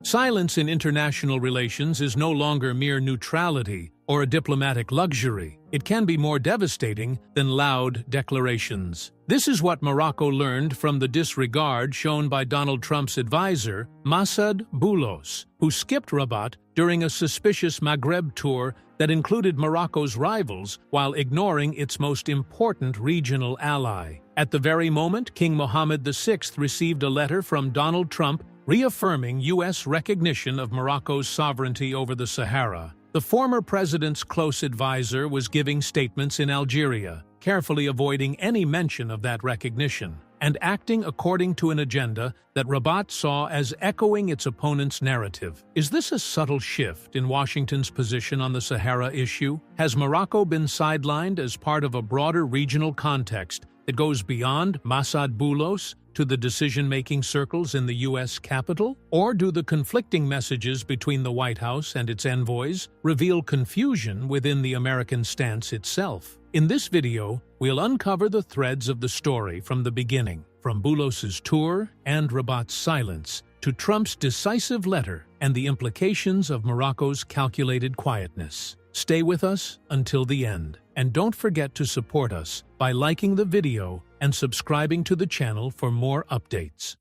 Silence in international relations is no longer mere neutrality or a diplomatic luxury. It can be more devastating than loud declarations. This is what Morocco learned from the disregard shown by Donald Trump's advisor, Massad Boulos, who skipped Rabat during a suspicious Maghreb tour that included Morocco's rivals while ignoring its most important regional ally. At the very moment, King Mohammed VI received a letter from Donald Trump reaffirming U.S. recognition of Morocco's sovereignty over the Sahara, the former president's close advisor was giving statements in Algeria, carefully avoiding any mention of that recognition, and acting according to an agenda that Rabat saw as echoing its opponent's narrative. Is this a subtle shift in Washington's position on the Sahara issue? Has Morocco been sidelined as part of a broader regional context that goes beyond Massad Boulos to the decision-making circles in the U.S. Capitol? Or do the conflicting messages between the White House and its envoys reveal confusion within the American stance itself? In this video, we'll uncover the threads of the story from the beginning, from Boulos's tour and Rabat's silence, to Trump's decisive letter and the implications of Morocco's calculated quietness. Stay with us until the end, and don't forget to support us by liking the video and subscribing to the channel for more updates.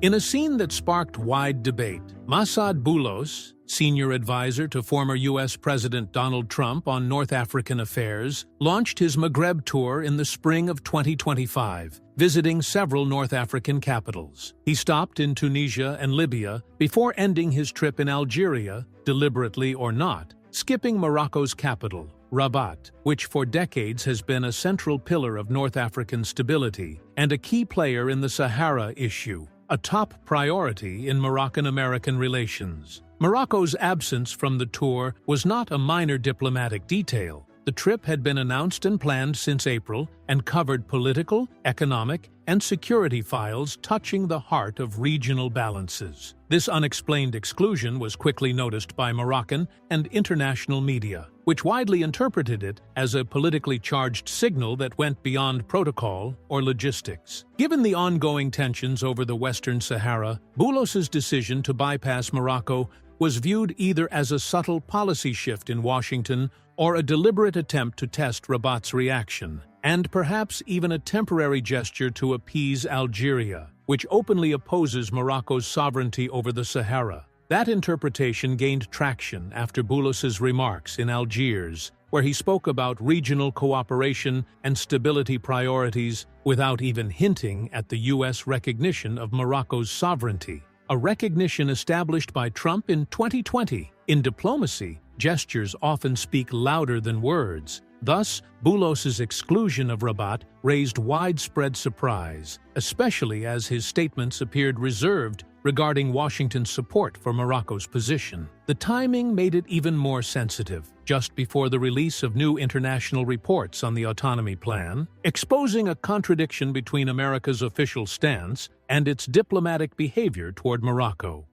In a scene that sparked wide debate, Massad Boulos, senior advisor to former U.S. President Donald Trump on North African affairs, launched his Maghreb tour in the spring of 2025, visiting several North African capitals. He stopped in Tunisia and Libya before ending his trip in Algeria, deliberately or not, skipping Morocco's capital, Rabat, which for decades has been a central pillar of North African stability and a key player in the Sahara issue, a top priority in Moroccan-American relations. Morocco's absence from the tour was not a minor diplomatic detail. The trip had been announced and planned since April and covered political, economic, and security files touching the heart of regional balances. This unexplained exclusion was quickly noticed by Moroccan and international media, which widely interpreted it as a politically charged signal that went beyond protocol or logistics. Given the ongoing tensions over the Western Sahara, Boulos's decision to bypass Morocco was viewed either as a subtle policy shift in Washington or a deliberate attempt to test Rabat's reaction, and perhaps even a temporary gesture to appease Algeria, which openly opposes Morocco's sovereignty over the Sahara. That interpretation gained traction after Boulos's remarks in Algiers, where he spoke about regional cooperation and stability priorities without even hinting at the U.S. recognition of Morocco's sovereignty, a recognition established by Trump in 2020. In diplomacy, gestures often speak louder than words. Thus, Boulos's exclusion of Rabat raised widespread surprise, especially as his statements appeared reserved regarding Washington's support for Morocco's position. The timing made it even more sensitive, just before the release of new international reports on the autonomy plan, exposing a contradiction between America's official stance and its diplomatic behavior toward Morocco.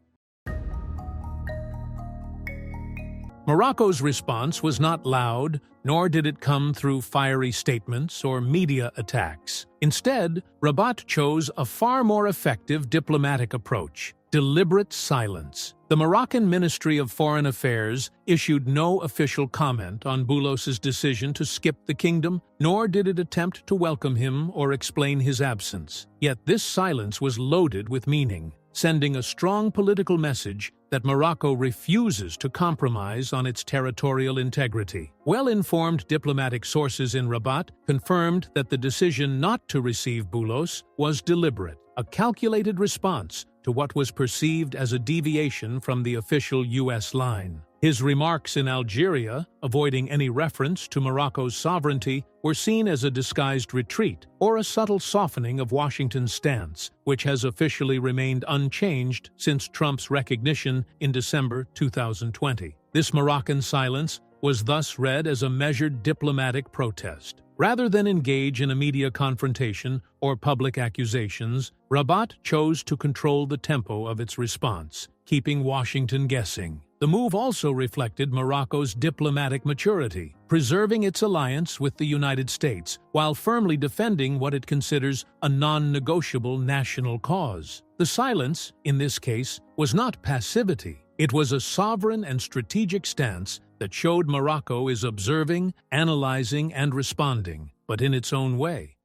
Morocco's response was not loud, nor did it come through fiery statements or media attacks. Instead, Rabat chose a far more effective diplomatic approach: deliberate silence. The Moroccan Ministry of Foreign Affairs issued no official comment on Boulos's decision to skip the kingdom, nor did it attempt to welcome him or explain his absence. Yet this silence was loaded with meaning, sending a strong political message that Morocco refuses to compromise on its territorial integrity. Well-informed diplomatic sources in Rabat confirmed that the decision not to receive Boulos was deliberate, a calculated response to what was perceived as a deviation from the official U.S. line. His remarks in Algeria, avoiding any reference to Morocco's sovereignty, were seen as a disguised retreat or a subtle softening of Washington's stance, which has officially remained unchanged since Trump's recognition in December 2020. This Moroccan silence was thus read as a measured diplomatic protest. Rather than engage in a media confrontation or public accusations, Rabat chose to control the tempo of its response, keeping Washington guessing. The move also reflected Morocco's diplomatic maturity, preserving its alliance with the United States while firmly defending what it considers a non-negotiable national cause. The silence, in this case, was not passivity. It was a sovereign and strategic stance that showed Morocco is observing, analyzing, and responding, but in its own way.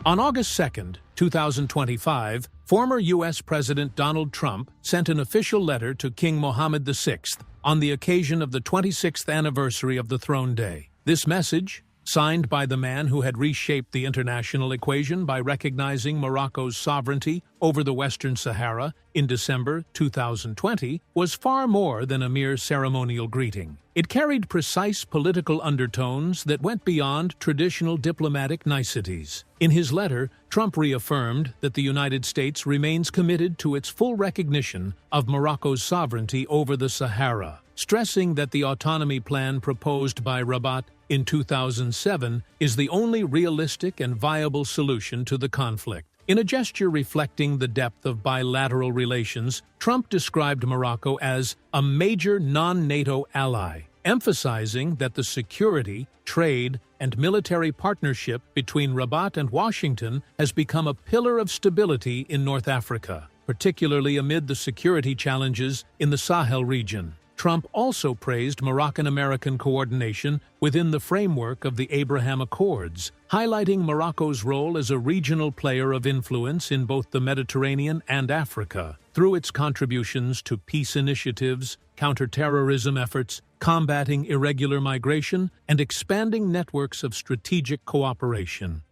On August 2, 2025, former U.S. President Donald Trump sent an official letter to King Mohammed VI on the occasion of the 26th anniversary of the Throne Day. This message, signed by the man who had reshaped the international equation by recognizing Morocco's sovereignty over the Western Sahara in December 2020, was far more than a mere ceremonial greeting. It carried precise political undertones that went beyond traditional diplomatic niceties. In his letter, Trump reaffirmed that the United States remains committed to its full recognition of Morocco's sovereignty over the Sahara, stressing that the autonomy plan proposed by Rabat in 2007 is the only realistic and viable solution to the conflict. In a gesture reflecting the depth of bilateral relations, Trump described Morocco as a major non-NATO ally, emphasizing that the security, trade, and military partnership between Rabat and Washington has become a pillar of stability in North Africa, particularly amid the security challenges in the Sahel region. Trump also praised Moroccan-American coordination within the framework of the Abraham Accords, highlighting Morocco's role as a regional player of influence in both the Mediterranean and Africa, through its contributions to peace initiatives, counterterrorism efforts, combating irregular migration, and expanding networks of strategic cooperation.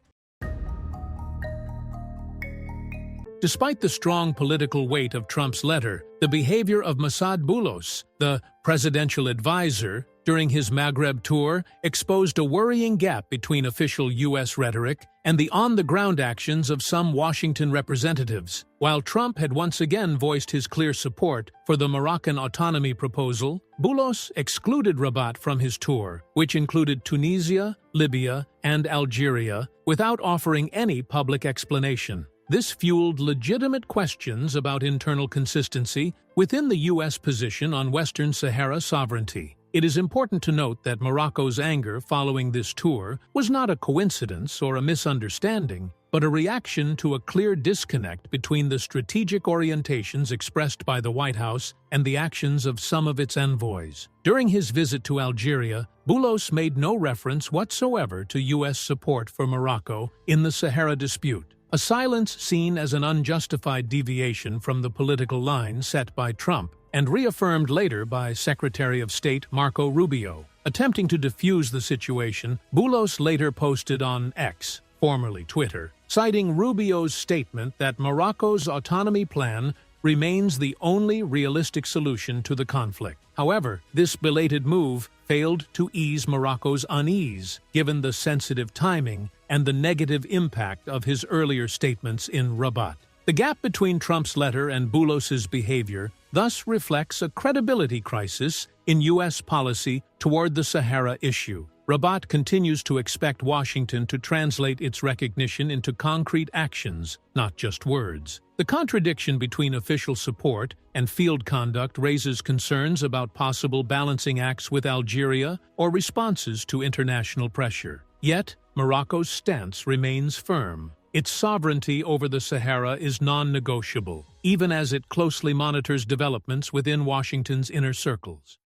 Despite the strong political weight of Trump's letter, the behavior of Massad Boulos, the presidential advisor, during his Maghreb tour exposed a worrying gap between official U.S. rhetoric and the on-the-ground actions of some Washington representatives. While Trump had once again voiced his clear support for the Moroccan autonomy proposal, Boulos excluded Rabat from his tour, which included Tunisia, Libya, and Algeria, without offering any public explanation. This fueled legitimate questions about internal consistency within the U.S. position on Western Sahara sovereignty. It is important to note that Morocco's anger following this tour was not a coincidence or a misunderstanding, but a reaction to a clear disconnect between the strategic orientations expressed by the White House and the actions of some of its envoys. During his visit to Algeria, Boulos made no reference whatsoever to U.S. support for Morocco in the Sahara dispute, a silence seen as an unjustified deviation from the political line set by Trump and reaffirmed later by Secretary of State Marco Rubio. Attempting to defuse the situation, Boulos later posted on X, formerly Twitter, citing Rubio's statement that Morocco's autonomy plan remains the only realistic solution to the conflict. However, this belated move failed to ease Morocco's unease, given the sensitive timing and the negative impact of his earlier statements in Rabat. The gap between Trump's letter and Boulos's behavior thus reflects a credibility crisis in U.S. policy toward the Sahara issue. Rabat continues to expect Washington to translate its recognition into concrete actions, not just words. The contradiction between official support and field conduct raises concerns about possible balancing acts with Algeria or responses to international pressure. Yet, Morocco's stance remains firm. Its sovereignty over the Sahara is non-negotiable, even as it closely monitors developments within Washington's inner circles.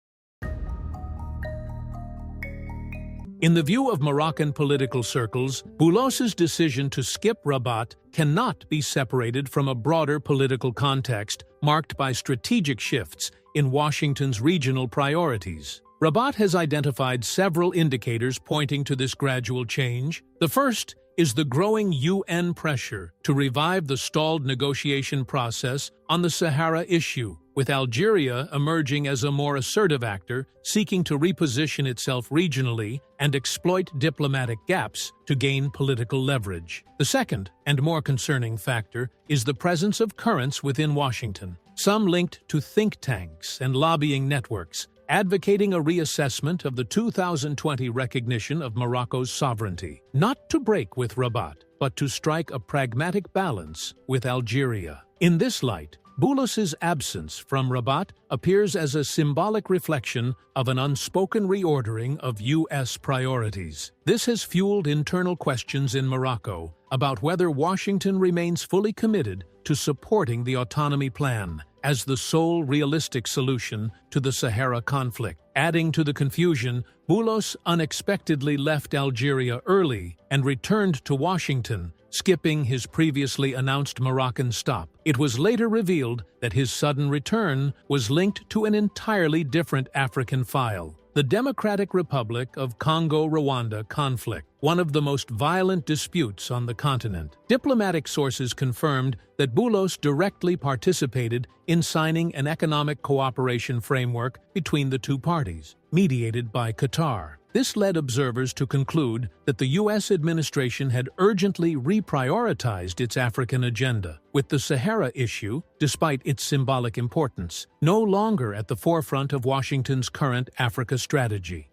In the view of Moroccan political circles, Boulos's decision to skip Rabat cannot be separated from a broader political context marked by strategic shifts in Washington's regional priorities. Rabat has identified several indicators pointing to this gradual change. The first is the growing UN pressure to revive the stalled negotiation process on the Sahara issue, with Algeria emerging as a more assertive actor seeking to reposition itself regionally and exploit diplomatic gaps to gain political leverage. The second, and more concerning factor, is the presence of currents within Washington, some linked to think tanks and lobbying networks, advocating a reassessment of the 2020 recognition of Morocco's sovereignty, not to break with Rabat, but to strike a pragmatic balance with Algeria. In this light, Boulos's absence from Rabat appears as a symbolic reflection of an unspoken reordering of U.S. priorities. This has fueled internal questions in Morocco about whether Washington remains fully committed to supporting the autonomy plan as the sole realistic solution to the Sahara conflict. Adding to the confusion, Boulos unexpectedly left Algeria early and returned to Washington, skipping his previously announced Moroccan stop. It was later revealed that his sudden return was linked to an entirely different African file: the Democratic Republic of Congo-Rwanda conflict, one of the most violent disputes on the continent. Diplomatic sources confirmed that Boulos directly participated in signing an economic cooperation framework between the two parties, mediated by Qatar. This led observers to conclude that the U.S. administration had urgently reprioritized its African agenda, with the Sahara issue, despite its symbolic importance, no longer at the forefront of Washington's current Africa strategy.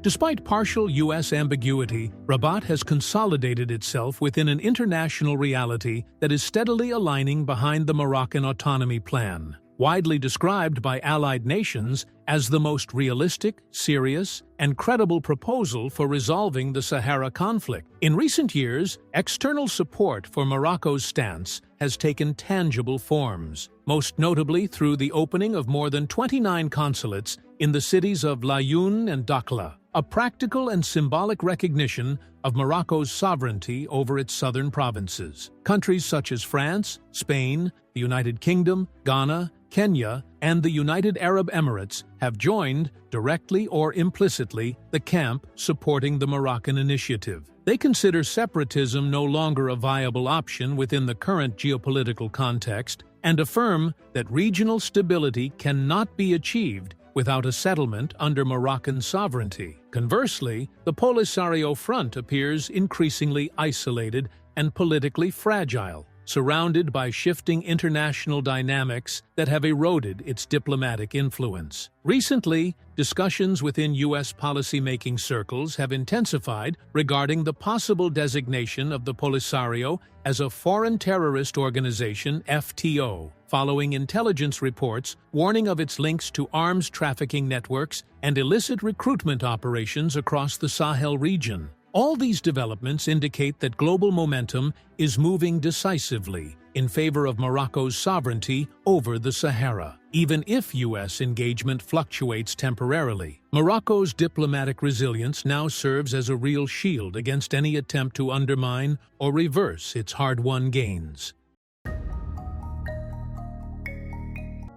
Despite partial U.S. ambiguity, Rabat has consolidated itself within an international reality that is steadily aligning behind the Moroccan autonomy plan. Widely described by allied nations as the most realistic, serious, and credible proposal for resolving the Sahara conflict. In recent years, external support for Morocco's stance has taken tangible forms, most notably through the opening of more than 29 consulates in the cities of Laayoune and Dakhla, a practical and symbolic recognition of Morocco's sovereignty over its southern provinces. Countries such as France, Spain, the United Kingdom, Ghana, Kenya, and the United Arab Emirates have joined, directly or implicitly, the camp supporting the Moroccan initiative. They consider separatism no longer a viable option within the current geopolitical context and affirm that regional stability cannot be achieved without a settlement under Moroccan sovereignty. Conversely, the Polisario front appears increasingly isolated and politically fragile, surrounded by shifting international dynamics that have eroded its diplomatic influence. Recently, discussions within U.S. policymaking circles have intensified regarding the possible designation of the Polisario as a foreign terrorist organization, FTO, following intelligence reports warning of its links to arms trafficking networks and illicit recruitment operations across the Sahel region. All these developments indicate that global momentum is moving decisively in favor of Morocco's sovereignty over the Sahara. Even if U.S. engagement fluctuates temporarily, Morocco's diplomatic resilience now serves as a real shield against any attempt to undermine or reverse its hard-won gains.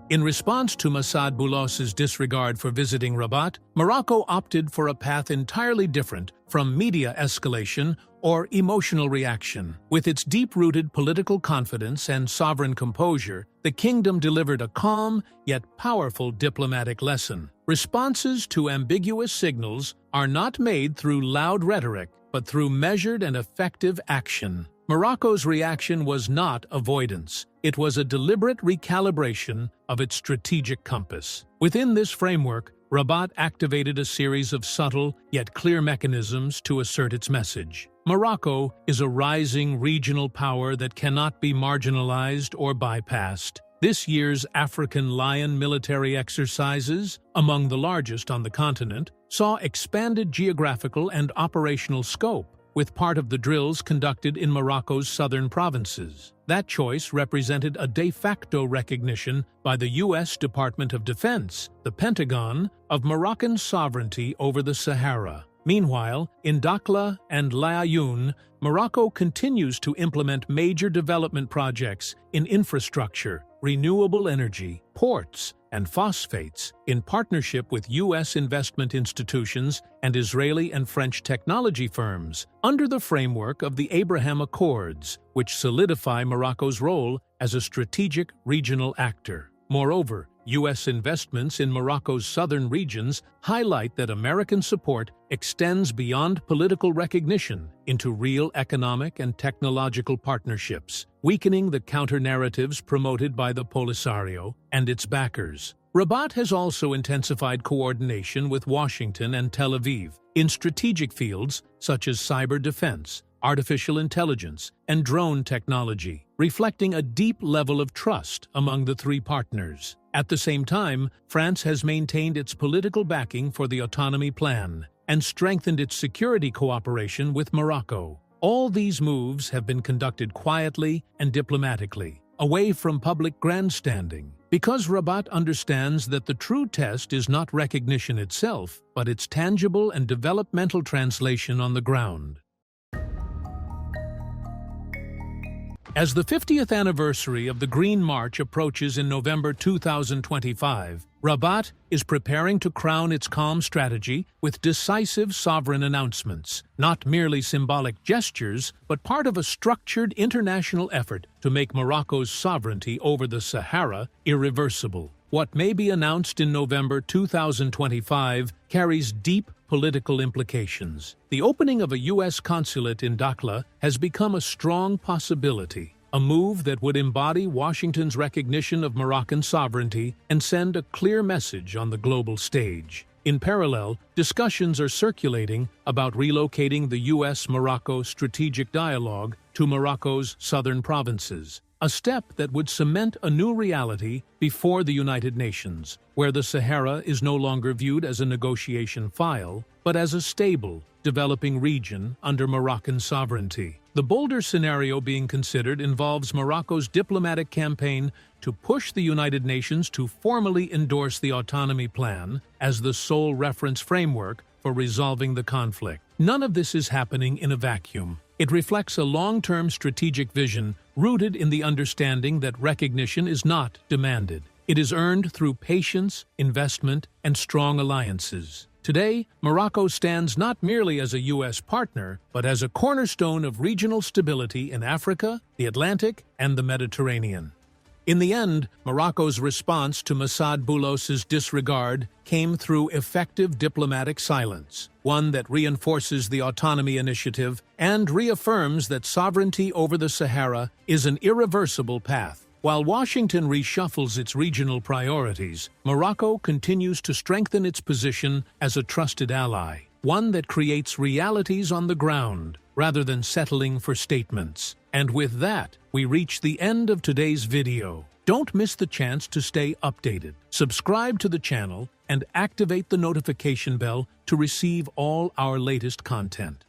In response to Massad Boulos's disregard for visiting Rabat, Morocco opted for a path entirely different from media escalation or emotional reaction. With its deep-rooted political confidence and sovereign composure, the kingdom delivered a calm yet powerful diplomatic lesson. Responses to ambiguous signals are not made through loud rhetoric, but through measured and effective action. Morocco's reaction was not avoidance. It was a deliberate recalibration of its strategic compass. Within this framework, Rabat activated a series of subtle yet clear mechanisms to assert its message. Morocco is a rising regional power that cannot be marginalized or bypassed. This year's African Lion military exercises, among the largest on the continent, saw expanded geographical and operational scope, with part of the drills conducted in Morocco's southern provinces. That choice represented a de facto recognition by the U.S. Department of Defense, the Pentagon, of Moroccan sovereignty over the Sahara. Meanwhile, in Dakhla and Laayoune, Morocco continues to implement major development projects in infrastructure, renewable energy, ports, and phosphates in partnership with U.S. investment institutions and Israeli and French technology firms under the framework of the Abraham Accords, which solidify Morocco's role as a strategic regional actor. Moreover, U.S. investments in Morocco's southern regions highlight that American support extends beyond political recognition into real economic and technological partnerships, weakening the counter-narratives promoted by the Polisario and its backers. Rabat has also intensified coordination with Washington and Tel Aviv in strategic fields such as cyber defense, artificial intelligence, and drone technology, reflecting a deep level of trust among the three partners. At the same time, France has maintained its political backing for the autonomy plan and strengthened its security cooperation with Morocco. All these moves have been conducted quietly and diplomatically, away from public grandstanding, because Rabat understands that the true test is not recognition itself, but its tangible and developmental translation on the ground. As the 50th anniversary of the Green March approaches in November 2025, Rabat is preparing to crown its calm strategy with decisive sovereign announcements, not merely symbolic gestures, but part of a structured international effort to make Morocco's sovereignty over the Sahara irreversible. What may be announced in November 2025 carries deep political implications. The opening of a U.S. consulate in Dakhla has become a strong possibility, a move that would embody Washington's recognition of Moroccan sovereignty and send a clear message on the global stage. In parallel, discussions are circulating about relocating the U.S.-Morocco strategic dialogue to Morocco's southern provinces, a step that would cement a new reality before the United Nations, where the Sahara is no longer viewed as a negotiation file, but as a stable, developing region under Moroccan sovereignty. The bolder scenario being considered involves Morocco's diplomatic campaign to push the United Nations to formally endorse the autonomy plan as the sole reference framework for resolving the conflict. None of this is happening in a vacuum. It reflects a long-term strategic vision rooted in the understanding that recognition is not demanded. It is earned through patience, investment, and strong alliances. Today, Morocco stands not merely as a U.S. partner, but as a cornerstone of regional stability in Africa, the Atlantic, and the Mediterranean. In the end, Morocco's response to Massad Boulos's disregard came through effective diplomatic silence, one that reinforces the autonomy initiative and reaffirms that sovereignty over the Sahara is an irreversible path. While Washington reshuffles its regional priorities, Morocco continues to strengthen its position as a trusted ally, one that creates realities on the ground rather than settling for statements. And with that, we reach the end of today's video. Don't miss the chance to stay updated. Subscribe to the channel and activate the notification bell to receive all our latest content.